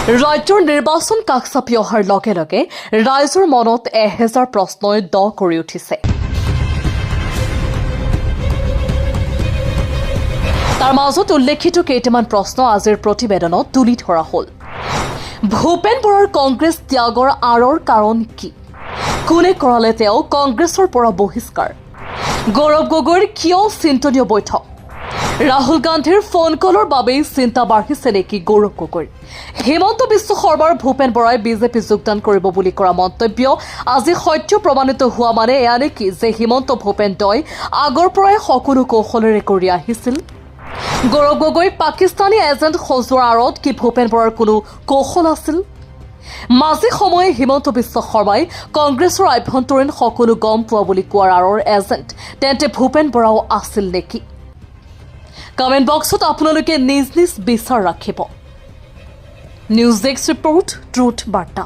ৰাজ্যৰ নিৰ্বাচন কাষ চাপি অহাৰ লগে লগে ৰাইজৰ মনত 1000 প্ৰশ্নই দ কৰি উঠিছে। তাৰ মাজত উল্লেখিত কেইটামান প্ৰশ্ন আজিৰ প্ৰতিবেদনত তুলি ধৰা হ'ল। ভূপেন বৰাৰ কংগ্ৰেছ ত্যাগৰ আঁৰৰ কাৰণ কি? কোনে কৰালে তেওঁ কংগ্ৰেছৰ পৰা বহিষ্কাৰ? গৌৰৱ গগৈৰ কিয় চিন্তনীয় বৈঠক? ৰাহুল গান্ধীৰ ফোন কলৰ বাবেই চিন্তা বাঢ়িছে নেকি গৌৰৱ গগৈৰ? হিমন্ত বিশ্ব শৰ্মাৰ ভূপেন বৰাই বিজেপি যোগদান কৰিব বুলি কৰা মন্তব্য আজি সত্য প্ৰমাণিত হোৱা মানে এয়া নেকি যে হিমন্ত ভূপেন দই আগৰ পৰাই সকলো কৌশলেৰে কৰি আহিছিল? গৌৰৱ গগৈ পাকিস্তানী এজেণ্ট সজোৱাৰ আঁৰত কি ভূপেন বৰাৰ কোনো কৌশল আছিল? মাজে সময়ে হিমন্ত বিশ্ব শৰ্মাই কংগ্ৰেছৰ আভ্যন্তৰীণ সকলো গম পোৱা বুলি কোৱাৰ আঁৰৰ এজেণ্ট তেন্তে ভূপেন বৰাও আছিল নেকি? কমেণ্ট বক্সত আপোনালোকে নিজ নিজ বিচাৰ ৰাখিব। নিউজ ডেস্ক ৰিপৰ্ট ট্ৰুথ বাৰ্তা।